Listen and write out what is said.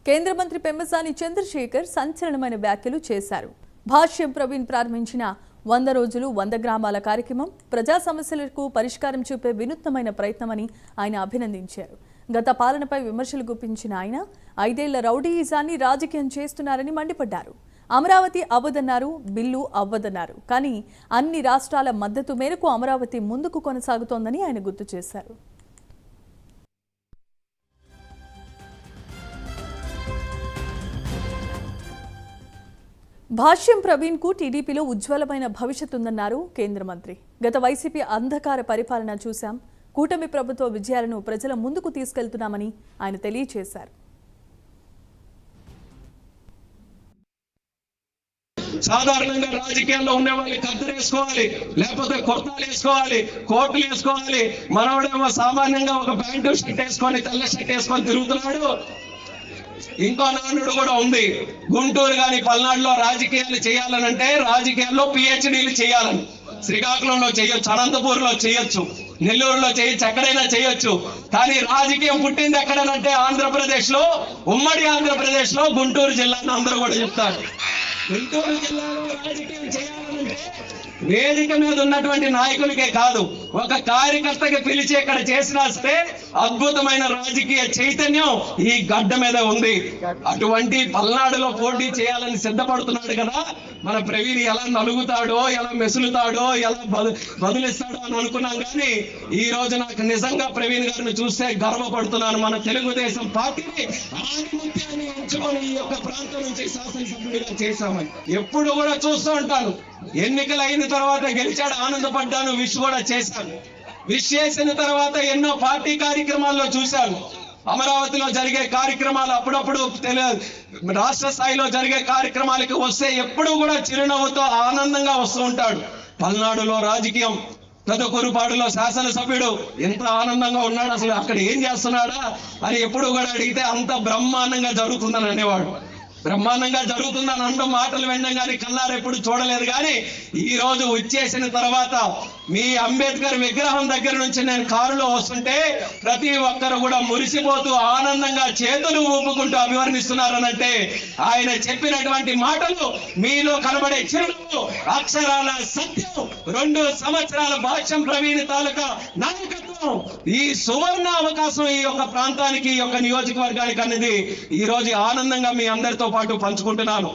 కేంద్ర మంత్రి పెమ్మసాని చంద్రశేఖర్ సంచలనమైన వ్యాఖ్యలు చేశారు. భాష్యం ప్రవీణ్ ప్రారంభించిన 100 రోజులు 100 గ్రామాల కార్యక్రమం ప్రజా సమస్యలకు పరిష్కారం చూపే వినూత్నమైన ప్రయత్నమని ఆయన అభినందించారు. గత పాలనపై విమర్శలు గుప్పించిన ఆయన 5 ఏళ్ల రౌడీయిజాన్ని రాజకీయం చేస్తున్నారని మండిపడ్డారు. అమరావతి అవ్వదన్నారు, బిల్లు అవ్వదన్నారు. కానీ అన్ని రాష్ట్రాల మద్దతు మేరకు అమరావతి ముందుకు కొనసాగుతోందని ఆయన గుర్తు చేశారు. భాష్యం ప్రవీణ్ కు టీడీపీలో ఉజ్వలమైన భవిష్యత్తు ఉందన్నారు కేంద్ర మంత్రి. గత వైసీపీ అంధకార పరిపాలన చూశాం, కూటమి ప్రభుత్వ విజయాలను ప్రజల ముందుకు తీసుకెళ్తున్నామని ఆయన తెలియజేశారు. సాధారణంగా రాజకీయాల్లో ఉండే వాళ్ళు కత్తెర వేసుకోవాలి, లేకపోతే కుర్తాలు వేసుకోవాలి, కోట్లు వేసుకోవాలి. మనవాడేమో సామాన్యంగా ఒక ప్యాంటు షర్ట్ వేసుకొని తెల్ల షర్ట్ వేసుకొని తిరుగుతున్నాడు. ఇంకో నానుడు కూడా ఉంది. గుంటూరు కానీ పల్నాడులో రాజకీయాలు చేయాలనంటే రాజకీయాల్లో పిహెచ్డీలు చేయాలని. శ్రీకాకుళంలో చేయొచ్చు, అనంతపూర్లో చేయొచ్చు, నెల్లూరులో చేయొచ్చు, ఎక్కడైనా చేయొచ్చు. కానీ రాజకీయం పుట్టింది ఎక్కడనంటే ఆంధ్రప్రదేశ్ లో, ఉమ్మడి ఆంధ్రప్రదేశ్ లో గుంటూరు జిల్లాను అందరూ కూడా చెప్తారు. గుంటూరు జిల్లాలో రాజకీయం చేయాలంటే వేదిక మీద ఉన్నటువంటి నాయకులకే కాదు, ఒక కార్యకర్తకి పిలిచి ఇక్కడ చేసినా సరే అద్భుతమైన రాజకీయ చైతన్యం ఈ గడ్డ మీద ఉంది. అటువంటి పల్నాడులో పోటీ చేయాలని సిద్ధపడుతున్నాడు కదా మన ప్రవీణ్. ఎలా నలుగుతాడో, ఎలా మెసులుతాడో, ఎలా బదులిస్తాడో అని అనుకున్నాం. కానీ ఈ రోజు నాకు నిజంగా ప్రవీణ్ గారిని చూస్తే గర్వపడుతున్నాను. మన తెలుగుదేశం పార్టీని ఆధిపత్యాన్ని ఎంచుకొని ఈ యొక్క ప్రాంతం నుంచి శాసనసభ్యుడిగా చేశామని ఎప్పుడు కూడా చూస్తూ ఉంటాను. ఎన్నికలు అయిన తర్వాత గెలిచాడు, ఆనందపడ్డాను, విష్ కూడా చేశాను. విష్ చేసిన తర్వాత ఎన్నో పార్టీ కార్యక్రమాల్లో చూశాను. అమరావతిలో జరిగే కార్యక్రమాలు, అప్పుడప్పుడు రాష్ట్ర స్థాయిలో జరిగే కార్యక్రమాలకి వస్తే ఎప్పుడు కూడా చిరునవ్వుతో ఆనందంగా వస్తూ ఉంటాడు. పల్నాడులో రాజకీయం, పెదకూరుపాడులో శాసనసభ్యుడు ఎంత ఆనందంగా ఉన్నాడు, అసలు అక్కడ ఏం చేస్తున్నాడా అని ఎప్పుడు కూడా అడిగితే అంత బ్రహ్మాండంగా జరుగుతుందని అనేవాడు. బ్రహ్మాండంగా జరుగుతుందని అనడం మాటలు వినడం కానీ కళ్ళారు ఎప్పుడు చూడలేదు. కానీ ఈ రోజు వచ్చేసిన తర్వాత మీ అంబేద్కర్ విగ్రహం దగ్గర నుంచి నేను కారులో వస్తుంటే ప్రతి ఒక్కరు కూడా మురిసిపోతూ ఆనందంగా చేతులు ఊపుకుంటూ అభివర్ణిస్తున్నారనంటే ఆయన చెప్పినటువంటి మాటలు మీలో కనబడే చిరునవ్వు అక్షరాల సత్యం. 2 సంవత్సరాల భాష్యం ప్రవీణ్ తాలూకా నాయకత్వం, ఈ సువర్ణ అవకాశం ఈ యొక్క ప్రాంతానికి, ఈ యొక్క నియోజకవర్గానికి అనేది ఈ రోజు ఆనందంగా మీ అందరితో పాటు పంచుకుంటున్నాను.